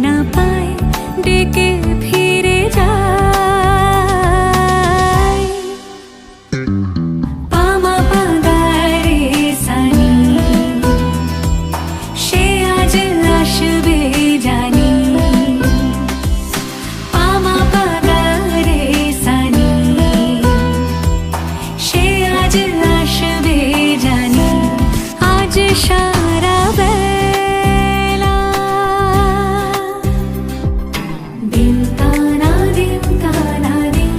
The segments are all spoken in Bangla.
না পাই ডেকে ফিরে যাই। পামা পাগারে সানি সে আজ আসবে জানি। পামা পাগারে সানি সে আজ আসবে জানি। আজ সারা বেলা দিন তানা দিন তানা দিন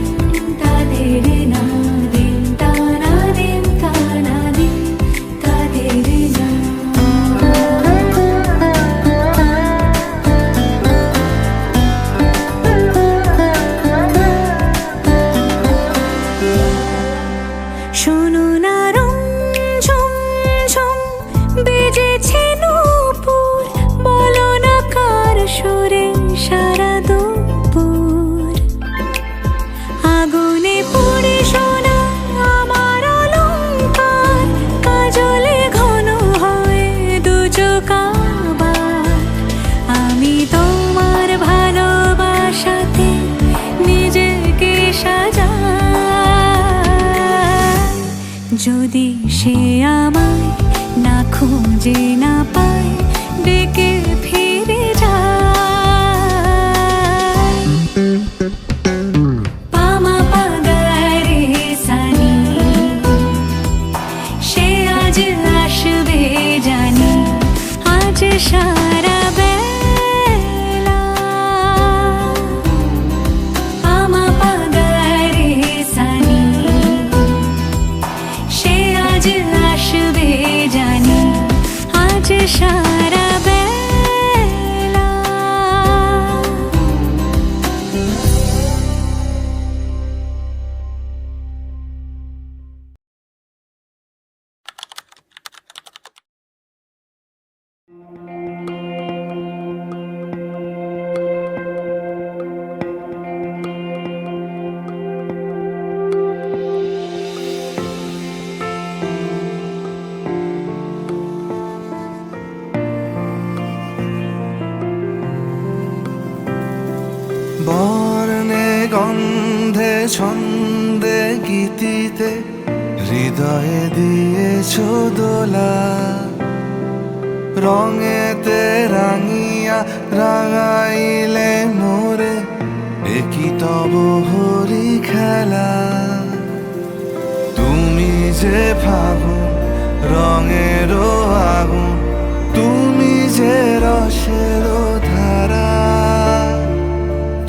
তাদের না দিন তানা দিন তানা দিন তাদের না। শোনো না রঞ্ঝম ঝম বেজেছে নূপুর, বলো না কার সুরে সারা দুপুর। আগুনে পুড়ে সোনা আমার অলংকার, কাজলে ঘন হয় দু চোখ আবার। আমি তোমার ভালোবাসাতে নিজেকে সাজাই। যদি সে আমায় না খুঁজে না পায় ডেকে ফিরে যায়। পামা পাগারে সানি সে আজ আসবে জানি। আজ সারা বেলা পামা পাগারে সানি সে আজ আসবে জানি। আজ সারা বেলা বর্ণে গন্ধে ছন্দে গীতিতে হৃদয়ে দিয়েছ দোলা। রঙেতে রাঙিয়া রাঙাইলে মোরে একই তব হরি খেলা। তুমি যে ফাগুন রঙেরও আগুন, তুমি যে রসেরও ধারা।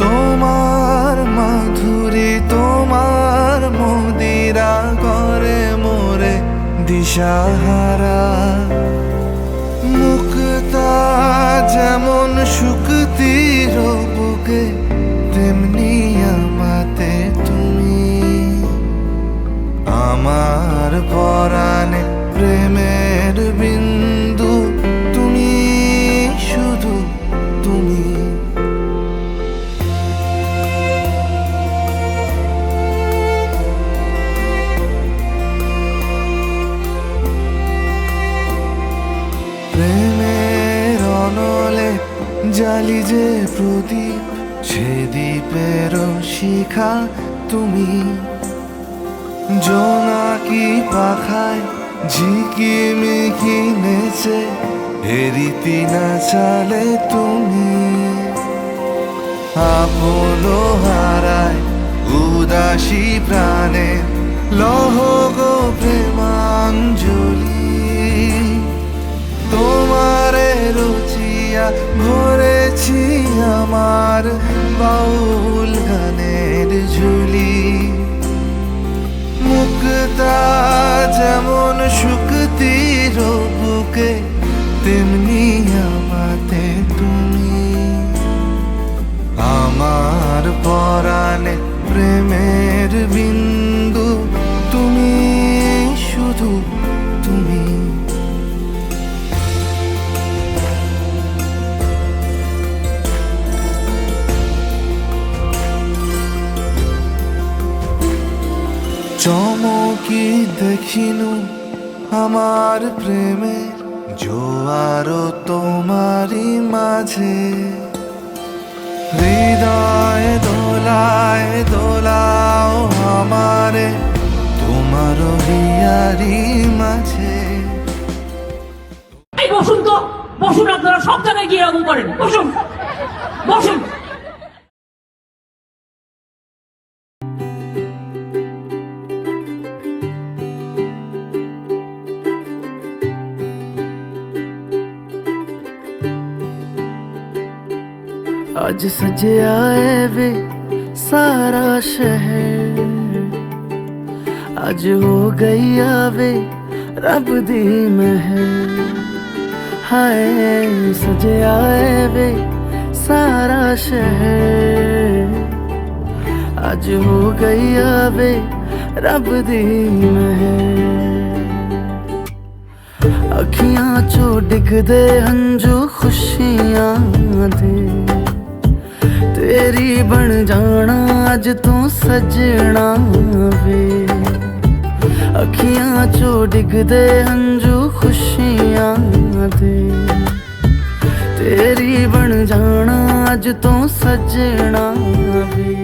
তোমার মাধুরী তোমার মদিরা করে মোরে দিশাহারা। মুক্তা যেমন শুকতির বুকে, তেমনি আমাতে তুমি। আমার পরাণে প্রেমের বিন্দু তুমি, শুধু তুমি। প্রেমের অনলে জালি যে প্রদীপ, সে দ্বীপের শিখা তুমি। জোনাকি পাখায় ঝিকিমিকি নেচে এরিতি না চালে তুমি। আপন হারায় উদাসী প্রাণে লহ গো প্রেমাঞ্জলি। তোমারে রুচিয়া ভরেছি আমার বাউল গানের ঝুলি। মুক্তা যেমন শুকতির বুকে, তেমনি আমাতে তুমি। আমার পরাণে প্রেমের বিন্দু তুমি, শুধু তুমি। চমকি দেখিনু আমার প্রেমের জোয়ারও তোমারই মাঝে। তারি মাঝে। এই বসুন তো, বসুন, আপনারা সব জায়গায় গিয়ে এরকম করেন, বসুন বসুন। आज सजे आए वे सारा शहर, आज हो गई आवे रब दी महर। हाय सजे आए वे सारा शहर, आज हो गई आवे रब दी महर। अखियां चो डिगदे हंजू खुशियां दे, तेरी बन जाना अज तू सजना वे। अखियां चो डिगदे हंजू खुशियां दे, तेरी बन जाना अज तू सजना वे।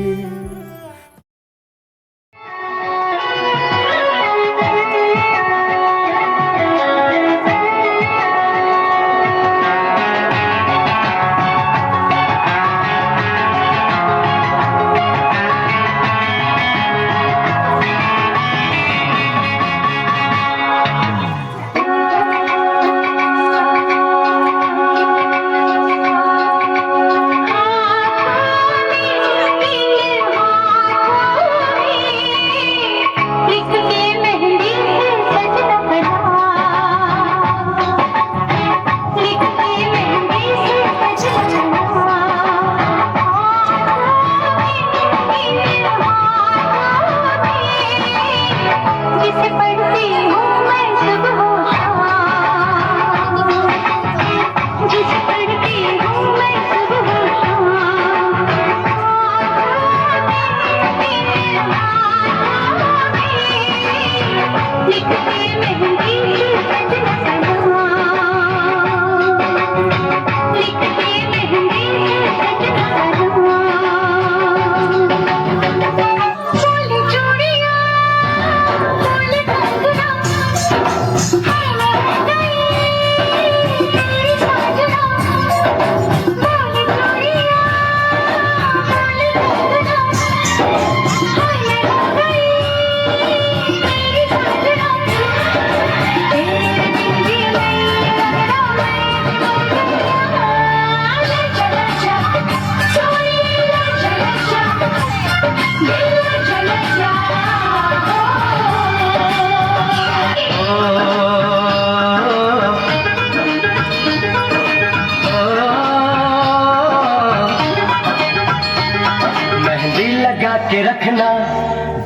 के रखना,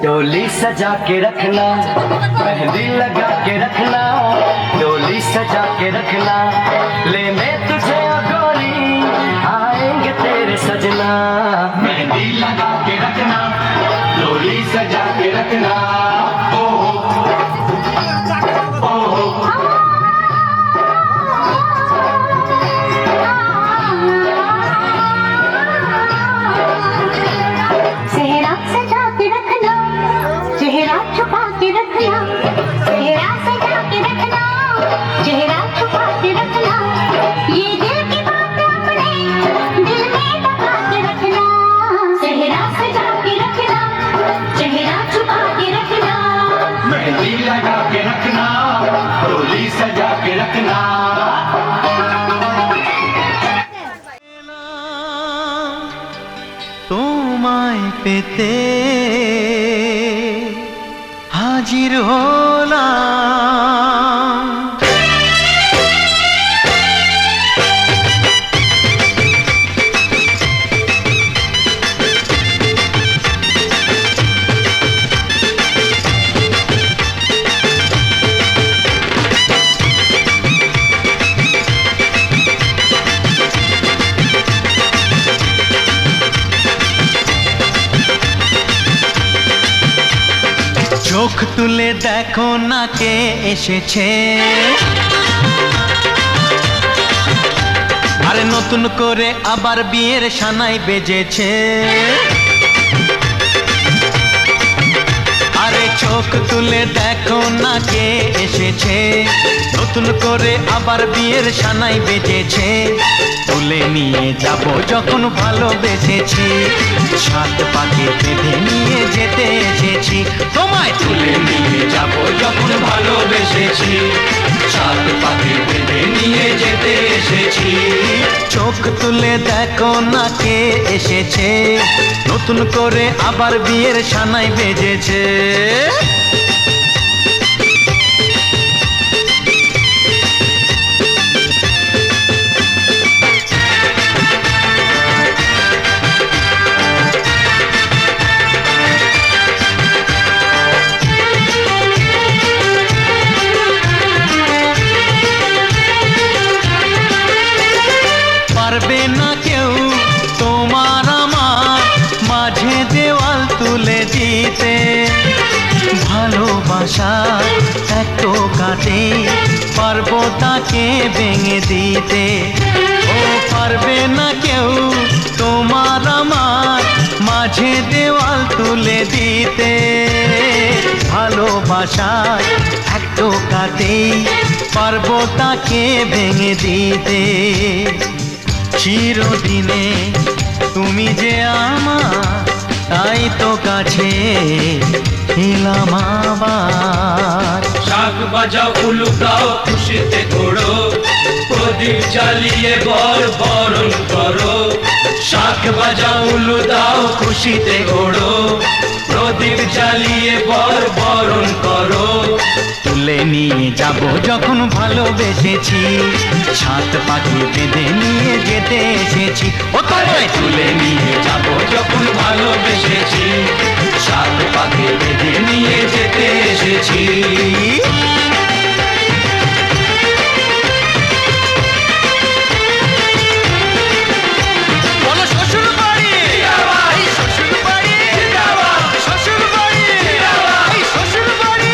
डोली सजा के रखना, मेहंदी लगा के रखना, डोली सजा के रखना, ले मैं तुझे गोरी आएंगे तेरे सजना। मेहंदी लगा के रखना, डोली सजा के रखना, ओ छुपा के रखना, चेहरा सजा के रखना, चेहरा छुपा के रखना, ये दिल की बात अपने दिल में दबा के रखना। चेहरा सजा के रखना, चेहरा छुपा के रखना, मेहंदी लगा के रखना, डोली सजा के रखना। তোমায় পেতে হাজির হলাম, চোখ তুলে দেখো না কে এসেছে, আরে নতুন করে আবার বিয়ের সানাই বেজেছে। আরে চোখ তুলে দেখো না কে এসেছে, নতুন করে আবার বিয়ের সানাই বেজেছে। তুলে নিয়ে যাব যখন ভালোবেসেছি, সাত পাকে বেঁধে নিয়ে যেতে এসেছি। তোমায় তুলে নিয়ে যাব যখন ভালোবেসেছি, সাত পাকে বেঁধে নিয়ে যেতে এসেছি। চোখ তুলে দেখো না কে এসেছে, নতুন করে আবার বিয়ের সানাই বেজেছে। পারবে না কেউ তোমার আমার মাঝে দেওয়াল তুলে দিতে, ভালোবাসা এত কাটে পারবো তাকে ভেঙে দিতে। ও পারবে না কেউ তোমার আমার মাঝে দেওয়াল তুলে দিতে, ভালোবাসা এত কাটে পারবো তাকে ভেঙে দিতে। চিরদিনে তুমি যে আমার, তাই তো কাছে এলাম আবার। শাক বাজাও উলুকাও খুশিতে ঘোড়ো, প্রদীপ জ্বালিয়ে বরণ করো। শাক বাজাও উলু দাও খুশিতে ঘোড়ো, প্রদীপ জ্বালিয়ে বরণ করো। তুলে নিয়ে যাব যখন ভালোবেসেছি, সাত পাখি বেঁধে নিয়ে যেতে এসেছি। ও তোমায় তুলে নিয়ে যাব যখন ভালোবেসেছি, সাত পাকে বেঁধে নিয়ে যেতে এসেছি। বলো শ্বশুর বাড়ি, এই শ্বশুর বাড়ি, শ্বশুর বাড়ি, এই শ্বশুর বাড়ি।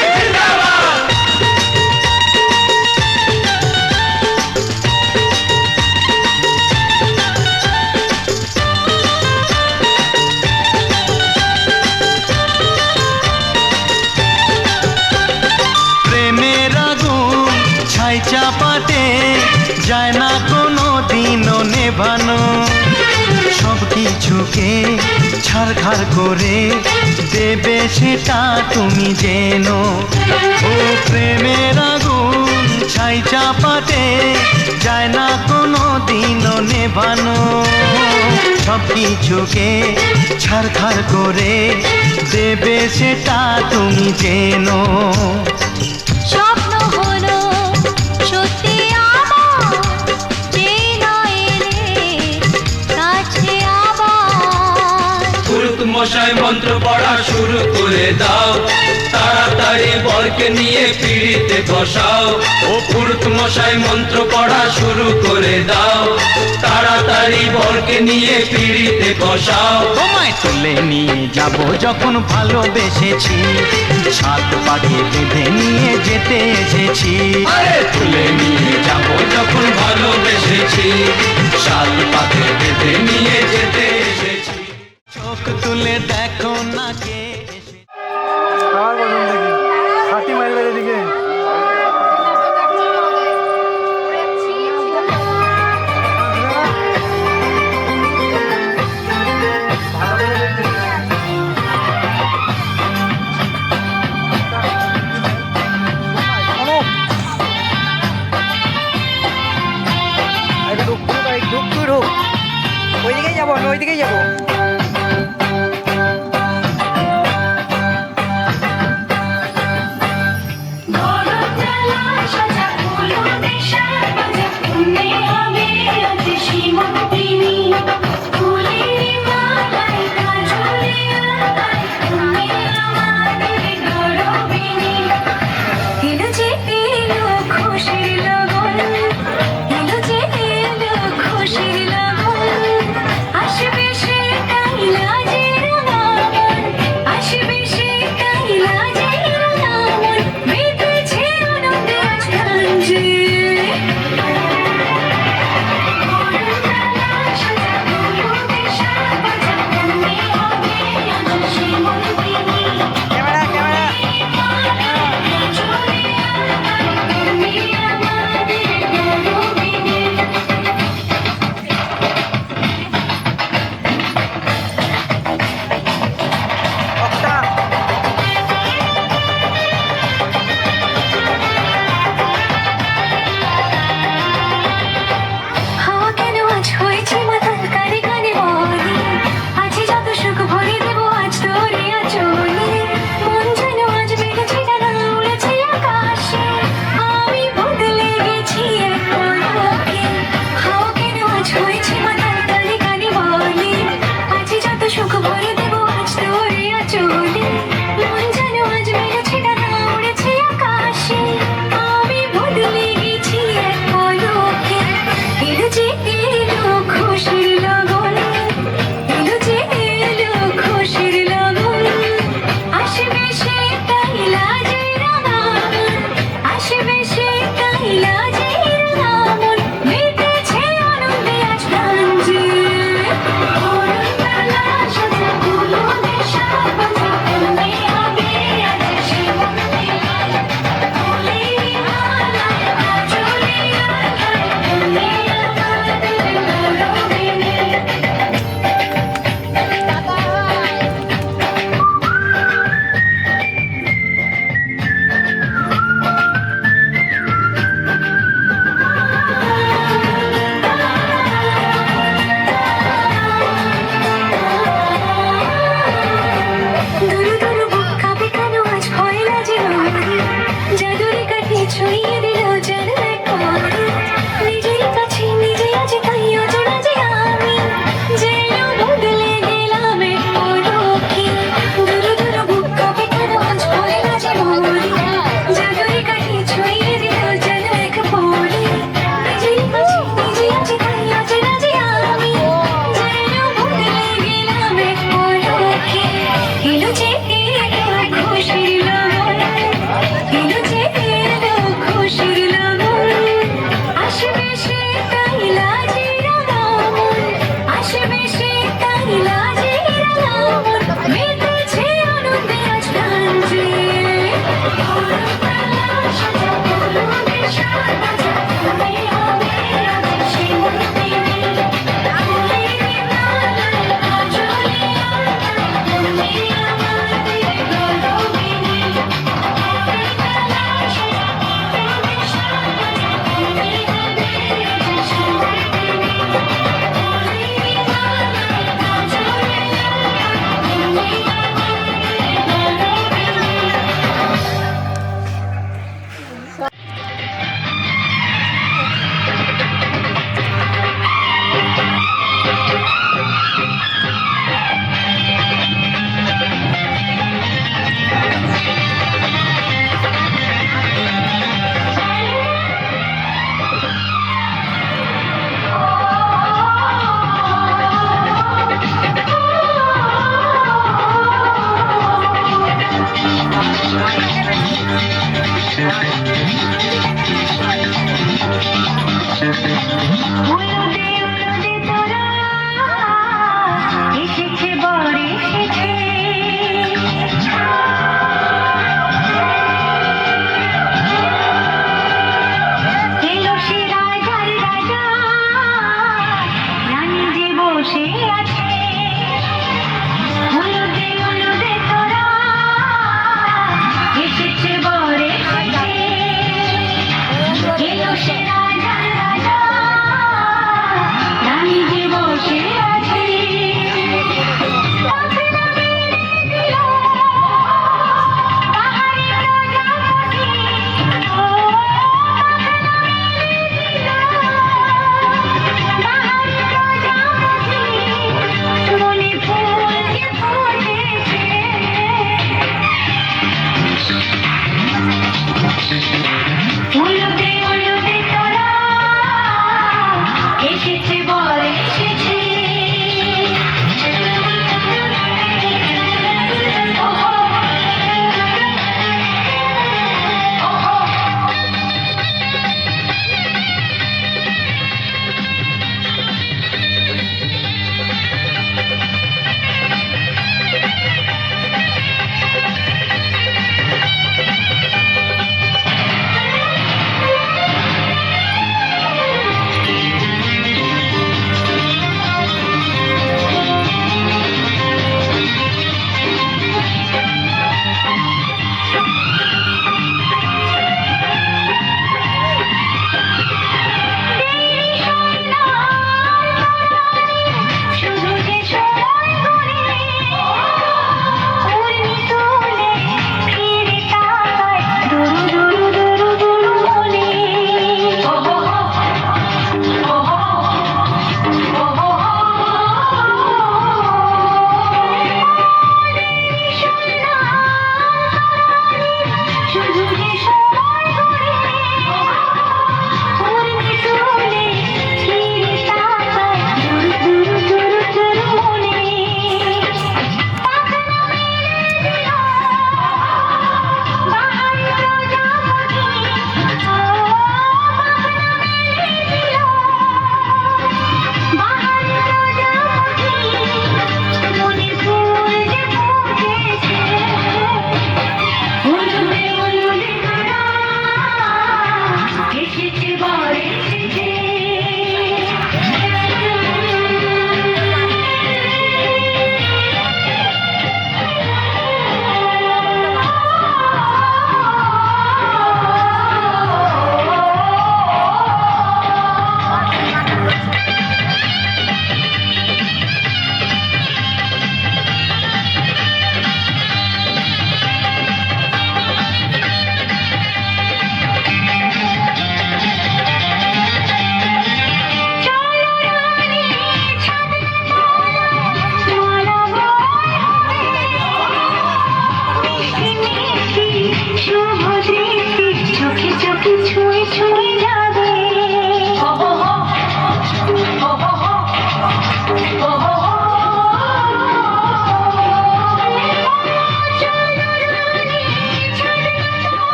প্রেমের আগুন ছাই চাপাতে যায় না কোনো দিনও নেভানো, সব কিছুকে ছাড়খাড় করে দেবে সেটা তুমি জেনো। ও প্রেমের আগুন ছাই চাপাতে যায় না কোনো দিনও নেভানো, সব কিছুকে ছাড়খাড় করে দেবে সেটা তুমি জেনো। স্বপ্ন হলো সত্যি আমার, যে নয় এলে কাছে আবার। পুরুত মশাই মন্ত্র পড়া শুরু করে দাও, তাড়াতাড়ি বরকে নিয়ে পিড়িতে বসাও। ও পুরুত মশাই মন্ত্র পড়া শুরু করে দাও, তাড়াতাড়ি বরকে নিয়ে পিড়িতে বসাও। তোমায় তুলে নিয়ে যাব যখন ভালোবেসেছি, সাত পাকে বেঁধে নিয়ে যেতে এসেছি। আরে তুলে নিয়ে যাব যখন ভালোবেসেছি, সাত পাকে বেঁধে নিয়ে যেতে এসেছি। চোখ তুলে দেখো না কে এসে। আর বলুন দেখি হাতি মারবে এদিকে। ওইদিকেই যাবো, আমি ওইদিকেই যাবো। খুশির লগন আসবে সে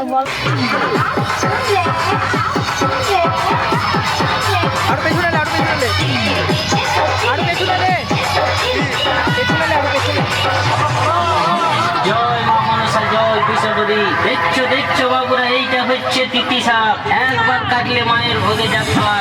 আরো পেছনে নে, আরো পেছনে নে, আরো পেছনে নে, পেছনে নে, আরো পেছনে। জয় মা মনসা, জয় বিশ্বপতি। দেখছো দেখছো বাবুরা, এইটা হচ্ছে তিতি সাপ, একবার কাটলে মায়ের ভোগে যাত্রা।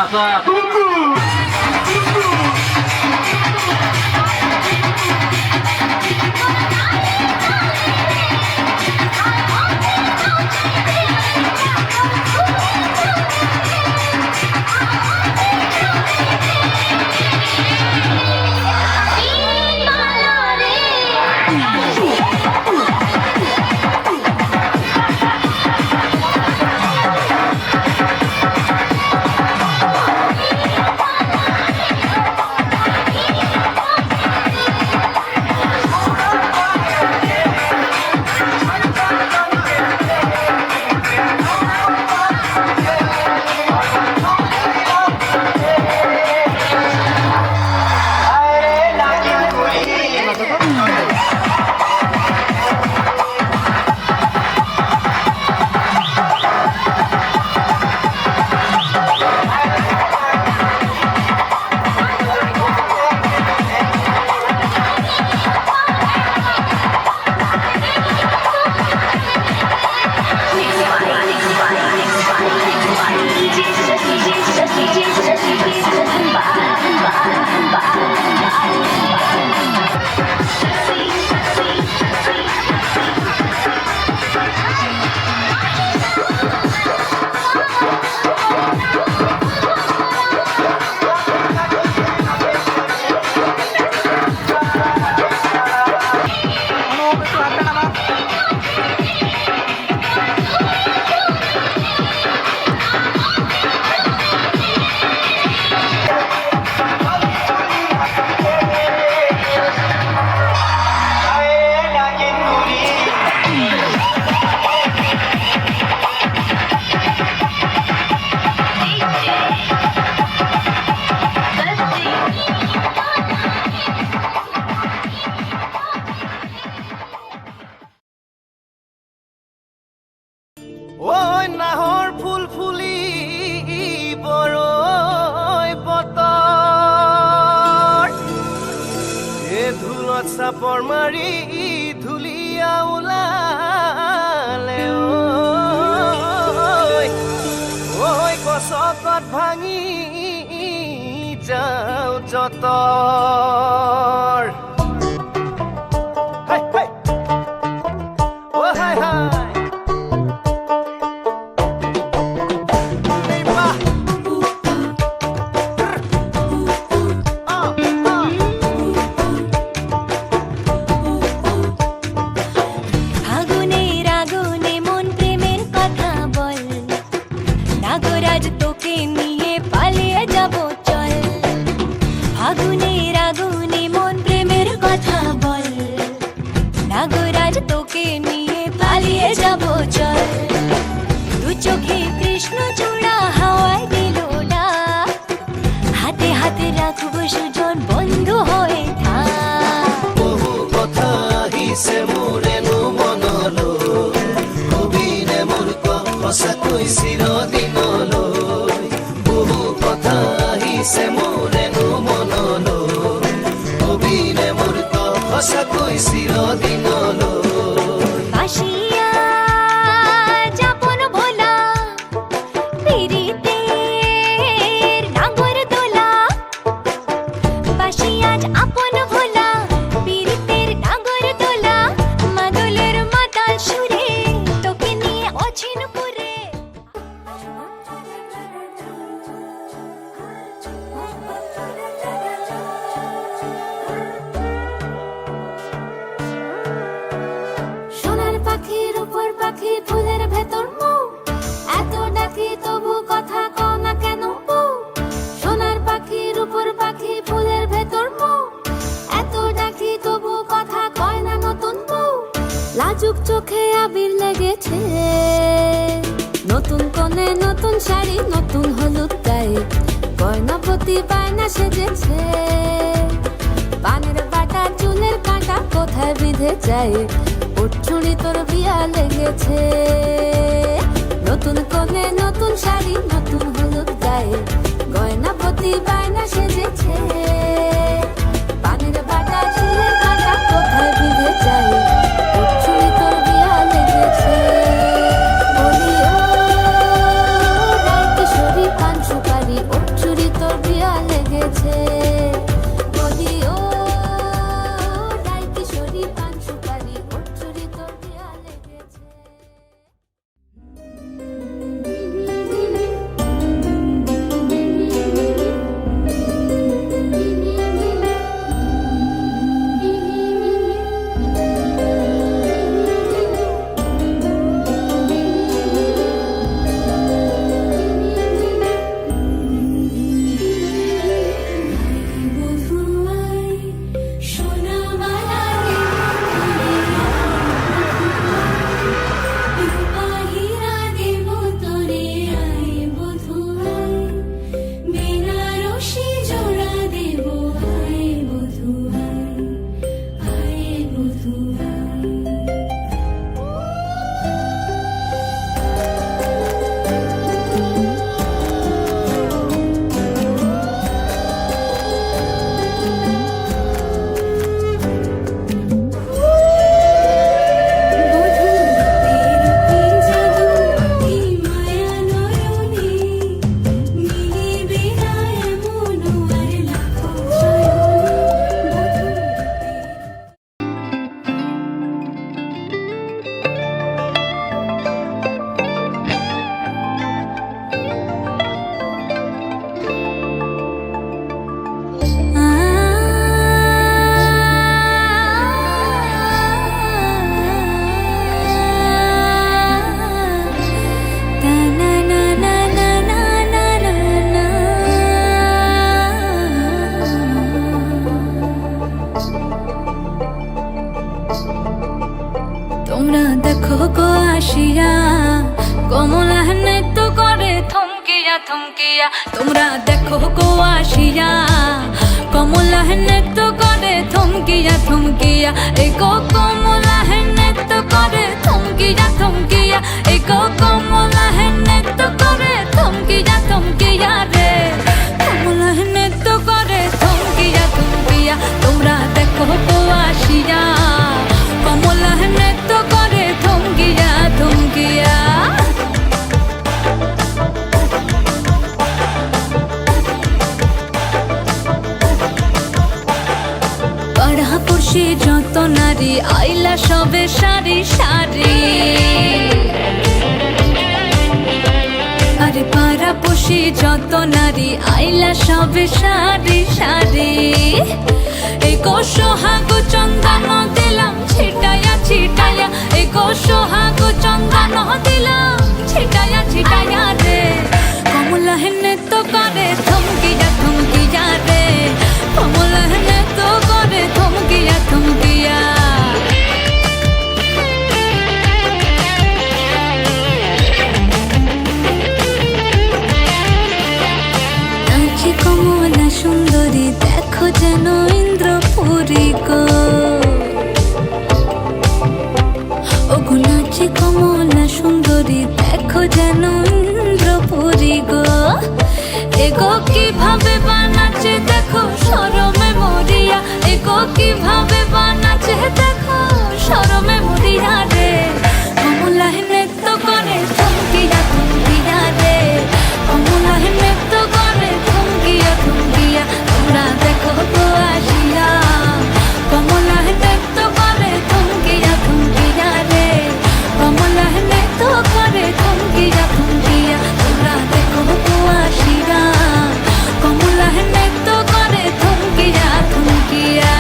ওই নাহর ফুল ফুলি বড়ই বতৰ এ ধুলত চাপৰ মাৰি ধুলিয়া ওলালে ঐ গছকত ভাঙি যাওঁ যতৰ হাই হাই ও হাই হাই চোখে কৃষ্ণ চূড়া হাওয়ায় দিল ডাক, হাতে হাতে রাখবো সুজন বন্ধু হয়ে থাক। বহু কথা আহিছে মোৰেনো মনলৈ, কবিনে মোৰ সঁচাকৈ চিৰদিনলৈ। বহু কথা আহিছে মোৰেনো মনলৈ, কবিনে মোৰ সঁচাকৈ চিৰদিনলৈ। ফুলের ভেতর মুখ এত ডাকি তবু কথা কও না কেন বউ? সোনার পাখির উপর পাখি ফুলের ভেতর মুখ এত ডাকি তবু কথা কয় না নতুন বউ। লাজুক চোখে আবির লেগেছে, নতুন কোণে নতুন শাড়ি নতুন হলুদ গায়ে, গয়নাপতি বায়না সেজেছে। পানের বাটা চুলের কাঁটা কোথায় বিঁধে যায়, উঠছুড়ি তোর বিয়া লেগেছে। নতুন কোণে নতুন শাড়ি নতুন হলুদ গায়ে গয়না পতি বায়না সেজেছে পানের বাটা ঝিলের কাঁটা কোথায় বিঁধে যায় ওর চুড়ি তোর বিয়া লেগেছে বলি ও রায় কিশোরী পান সুপারি ওর চুড়ি তোর বিয়া লেগেছে বলি ও রায় কিশোরী পান সুপারি ওর চুড়ি তোর বিয়া লেগেছে। তোমরা দেখো গো আসিয়া কমলা নৃত্য করে থমকিয়া থমকিয়া তোমরা দেখো গো আসিয়া কমলা নৃত্য করে থমকিয়া থমকিয়া এই গো কমলা নৃত্য করে থমকিয়া থমকিয়া এই গো কমলা নৃত্য করে থমকিয়া থমকিয়া রে কমলা নৃত্য করে থমকিয়া থমকিয়া তোমরা দেখো গো আসিয়া কমলা নৃত্য করে থমকিয়া থমকিয়া পাড়াপড়শি যত নারী আইলা সবে সারি সারি আরে পাড়াপড়শি যত নারী আইলা সবে সারি সারি এই গো সোহাগ চন্দন দিলাম ছিটায়া ছিটায়া এই গো সোহাগ চন্দন দিলাম ছিটায়া ছিটায়া রে কমলা নৃত্য করে থমকিয়া থমকিয়া রে কমলা নৃত্য করে থমকিয়া থমকিয়া নাচে কমলা সুন্দরী দেখো যেন ইন্দ্রপুরী গো ওগো নাচে কমলা সুন্দরী দেখো যেন ইন্দ্রপুরী গো এগো কিভাবে বানাচ্ছে দেখো শরমে মরিয়া এগো কিভাবে বানাচ্ছে দেখো শরমে মরিয়া রে কমলা নৃত্য করে থমকিয়া থমকিয়া রে কমলা নৃত্য করে থমকিয়া থমকিয়া তোমরা দেখো গো আসিয়া কমলা নৃত্য করে থমকিয়া থমকিয়া রে কমলা নৃত্য করে থমকিয়া থমকিয়া তোমরা দেখো গো আসিয়া কমলা নৃত্য করে থমকিয়া থমকিয়া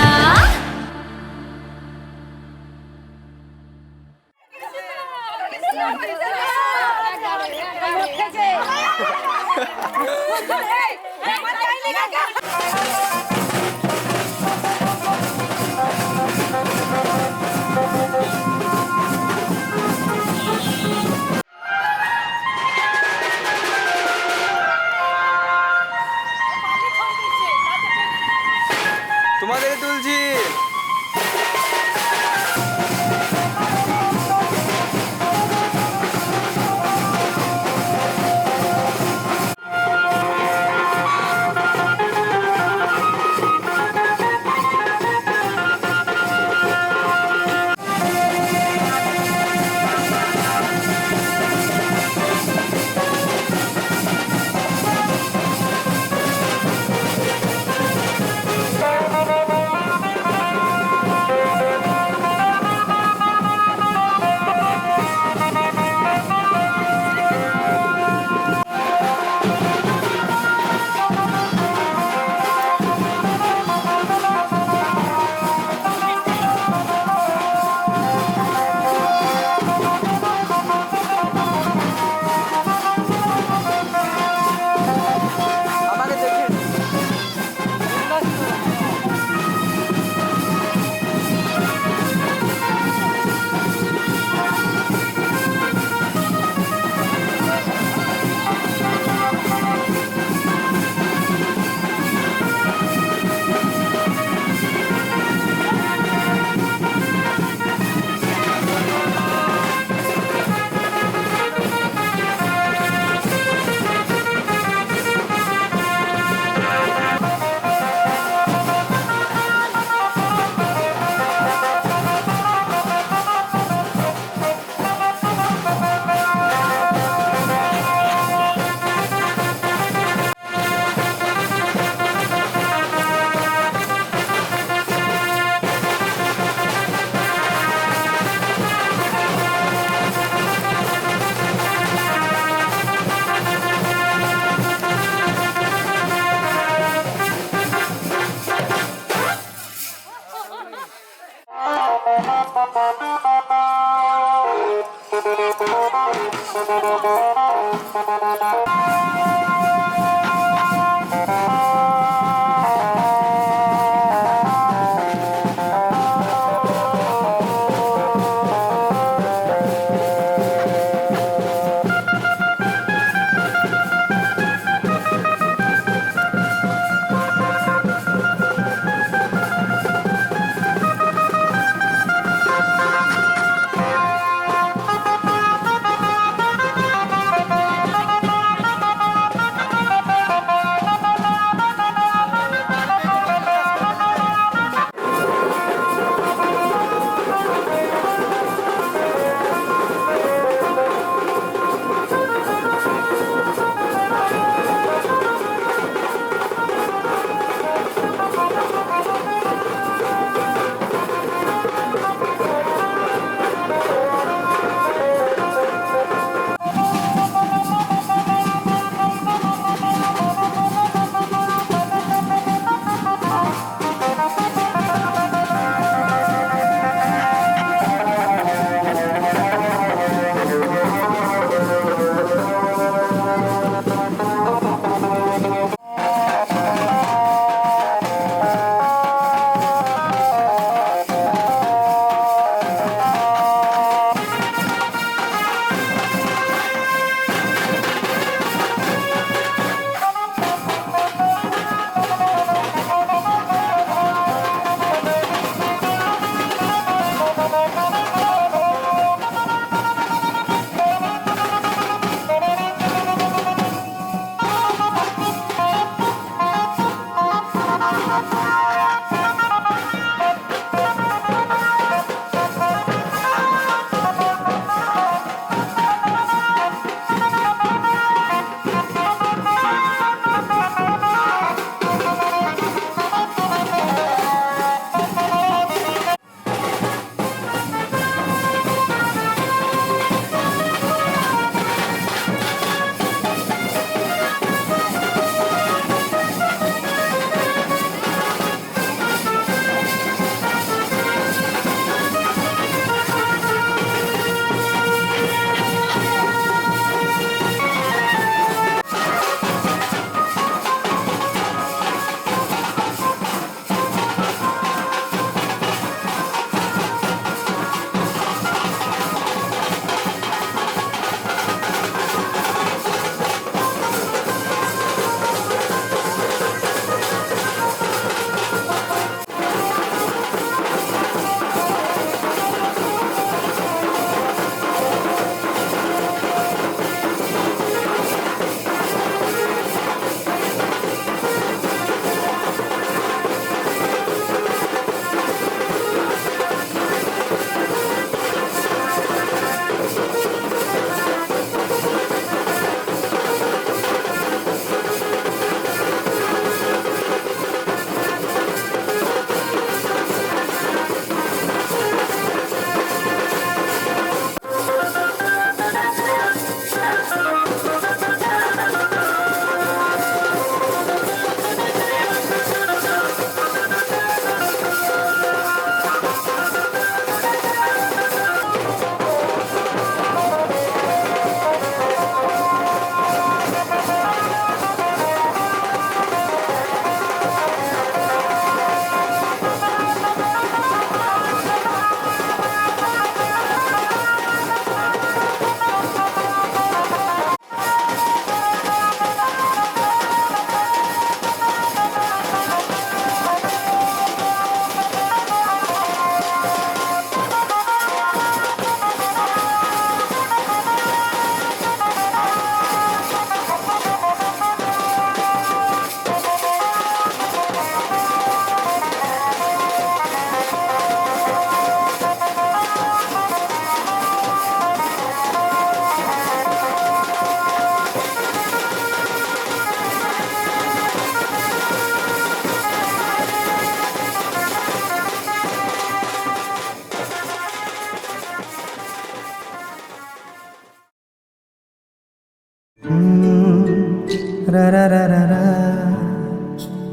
ra ra ra ra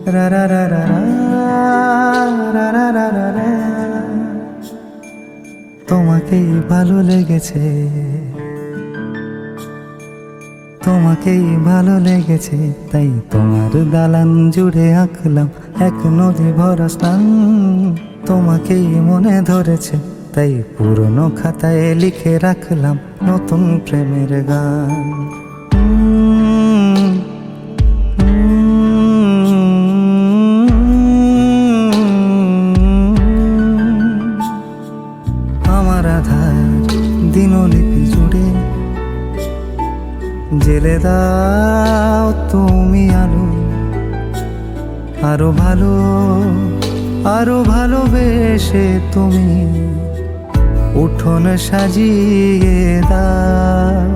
ra ra ra ra ra ra ra ra ra ra তোমাকেই ভালো লেগেছে, তোমাকেই ভালো লেগেছে, তাই তোমার দালান জুড়ে আঁকলাম এক নদী ভরা স্নান। তোমাকেই মনে ধরেছে, তাই পুরনো খাতায় লিখে রাখলাম নতুন প্রেমের গান। আমার আধার দিনলিপি জুড়ে জেলে দাও তুমি আলো, আরো ভালো আরো ভালোবেসে তুমি উঠোন সাজিয়ে দাও।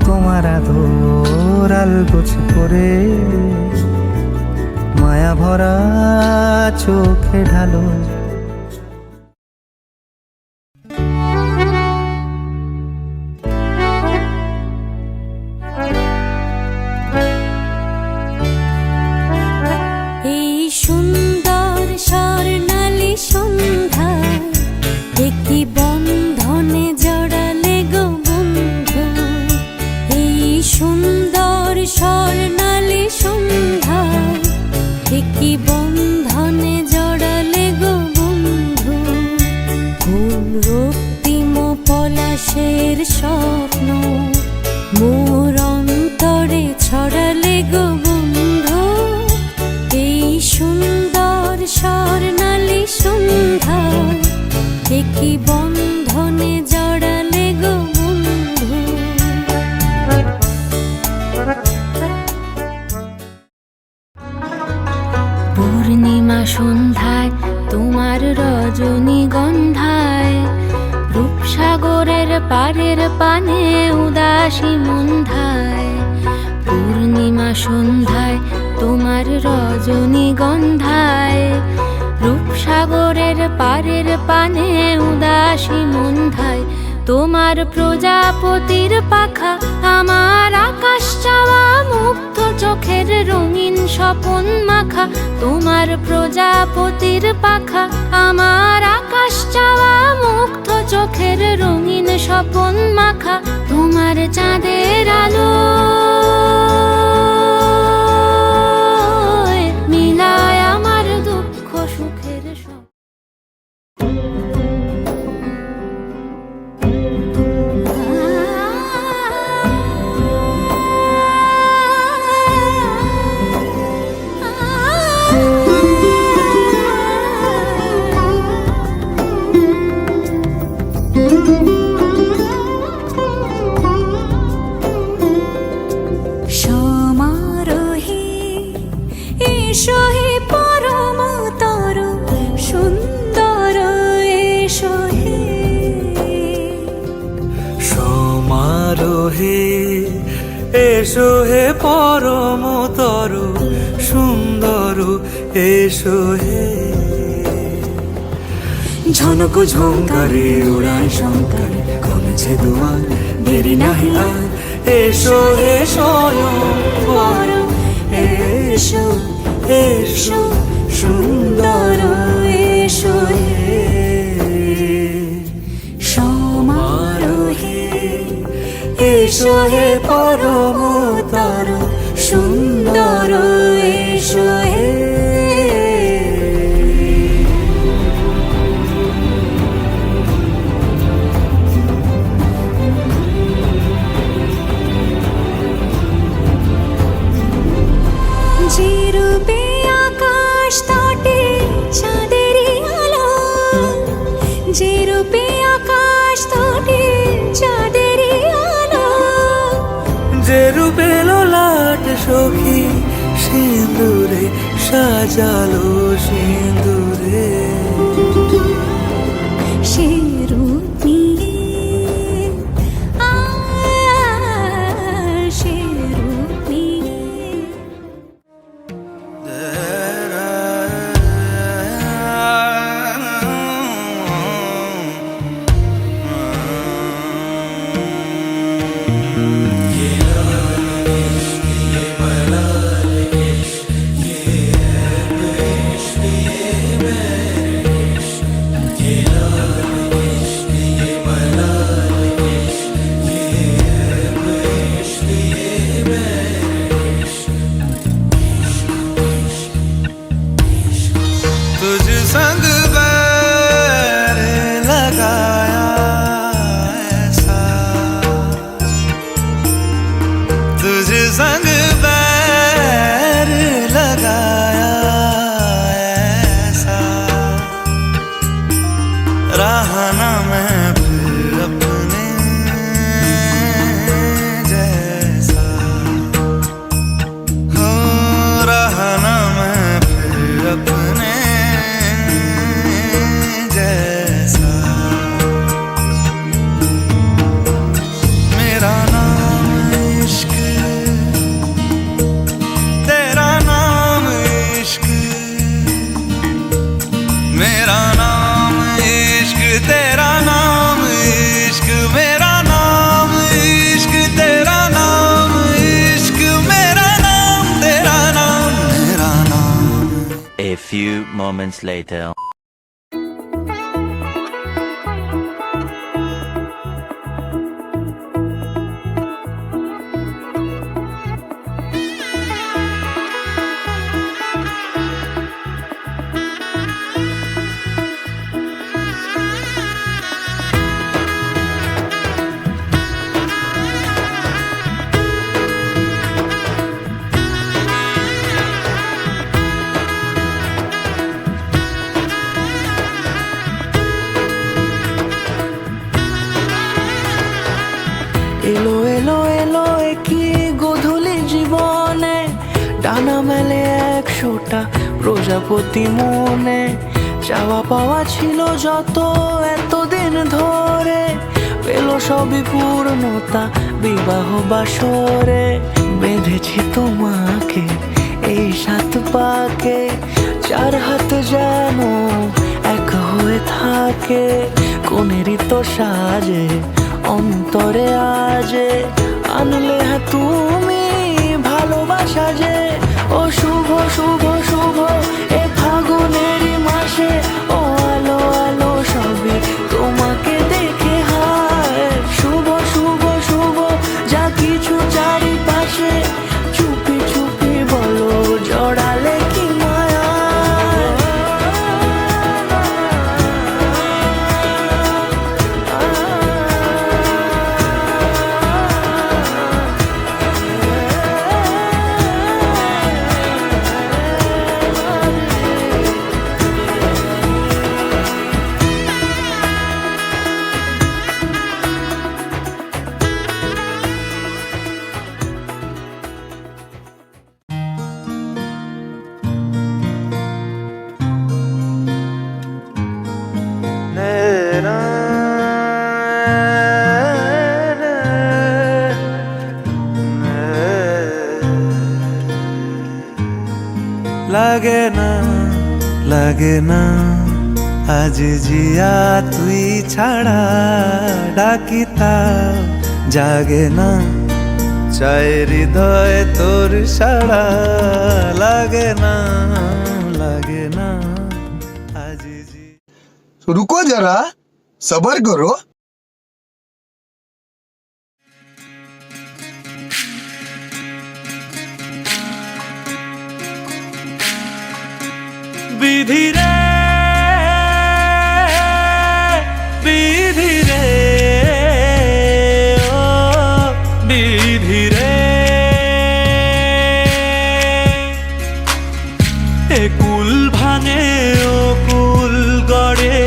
তোমার আদর আলগোছ করে মায়া ভরা চোখে ঢালো। এই সুন্দর স্বর্ণালী সন্ধ্যায় একটি বন্ধনে জড়ালে গো বন্ধু। এই সুন্দর স্বর্ণালী সন্ধ্যায় একটি বন্ধনে জড়ালে গো বন্ধু। ফুল রক্তিম পলাশের স্বপ্ন মোর অন্তরে ছড়ালে গো বন্ধু। এই সুন্দর স্বর্ণালী সন্ধ্যায় একটি বন্ধনে জড়ালে গো বন্ধু। পূর্ণিমা সন্ধ্যায় তোমার রজনীগন্ধায় রূপসাগরের পারের পানে উদাসী মন্ধায়। পূর্ণিমা সন্ধ্যায় তোমার রজনীগন্ধায় রূপসাগরের পারের পানে উদাসী মন্ধায়। তোমার প্রজাপতির পাখা আমার আকাশ চাওয়া মুগ্ধ চোখের রঙিন স্বপন মাখা। তোমার প্রজাপতির পাখা আমার আকাশ চাওয়া মুগ্ধ চোখের রঙিন স্বপন মাখা। তোমার চাঁদের আলো মিলায় আমার দুঃখ সুখের সব। সমারোহে এসো হে পরমতর সুন্দর এসো হে। সমারোহে এসো হে পরমতর সুন্দর এসো হে। ঝনক ঝঙ্কারে উড়ায় শঙ্কারে কমেছে দুয়ার দেরি নাহি আর। এসো হে স্বয়ংবর এসো এসো সুন্দর এসো হে। সমারোহে এসো হে পরমতর সুন্দর এসো হে। যে রূপে আকাশ তটে চাঁদেরই আলো, যে রূপে আকাশ তটে চাঁদেরই আলো। যে রূপে লোলাট সখী সিঁদুরে সাজালো সিঁদুরে। সে রূপ নিয়ে সে রূপ নিয়ে रहा ना मैं फिर अपने जैसा, हो रहा ना मैं फिर अपने जैसा। मेरा नाम इश्क, तेरा नाम इश्क, मेरा नाम इश्क, तेरा नाम इश्क, मेरा नाम इश्क, तेरा नाम इश्क, मेरा नाम, तेरा नाम, मेरा नाम। A few moments later. এলো এলো এলো একই গধূলি জীবনে, ডানা মেলে 100টা প্রজাপতি মনে। চাওয়া পাওয়া ছিল যত এতদিন ধরে, পেল সবই পূর্ণতা বিবাহ বাসরে। বেঁধেছি তোমাকে এই 7 পাকে, 4 হাত যেন এক হয়ে থাকে। কোনেরই তো সাজে অন্তরে আজে, আনলে হ্যাঁ তুমি ভালোবাসা যে। ও শুভ শুভ শুভ এ ফাগুনেরই মাসে, ও আলো আলো সবই তোমাকে দেখে হায়। শুভ শুভ শুভ যা কিছু চারিপাশে, চুপি চুপি বলো জড়ালে কি মায়া। লাগে না লাগে না আজ জিয়া তুই ছাড়া, ডাকিতা জাগে না চায় হৃদয় তোর সাড়া। লাগে না লাগে না আজ জি। रुको जरा, सबर करो। বিধি রে বিধি রে, ও বিধি রে। এ কুল ভাঙে ও কুল গড়ে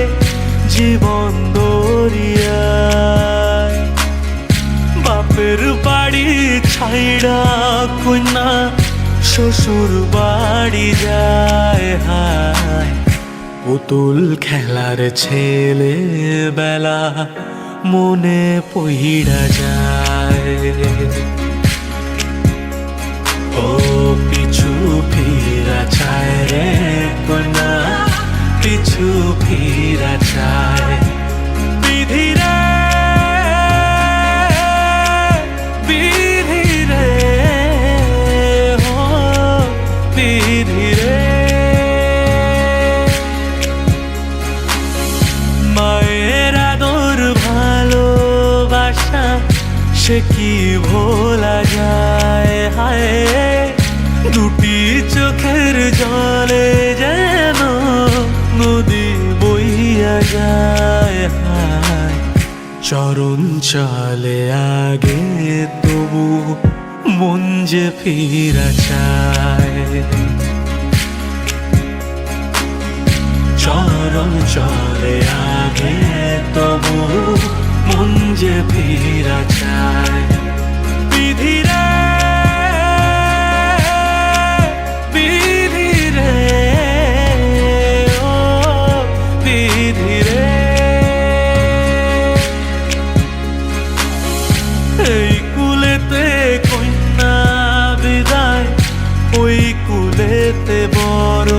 জীবন দরিয়ায়। বাপের বাড়ি ছাইড়া কন্যা শ্বশুর বাড়ি যায় হায়। পুতুল খেলার ছেলে বেলা মনে পইড়া যায়। ও পিছু ফিরা চায় রে কন্যা, পিছু ফিরা চায়। বিধি রে বিধি রে, ও বিধি রে। মায়ের আদর ভালোবাসা সে কি ভোলা যায় হায়। দুটি চোখের জলে যেন নদী বইয়া যায় হায়। চরণ চলে আগে তবু মন যে ফিরা চায়। স্মরণ চলে আগে তবু মন যে ফিরা চায় বিধিরে বিধিরে ও বিধিরে এই কুলেতে কন্যা বিদায় ওই কুলেতে বড়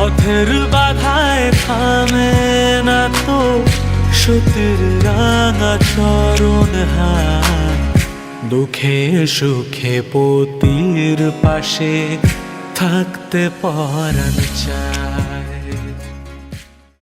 পথের বাধায় থামে না তো সতীর রাঙা চরণ হাত দুঃখে সুখে পতির পাশে থাকতে পরাণ চায়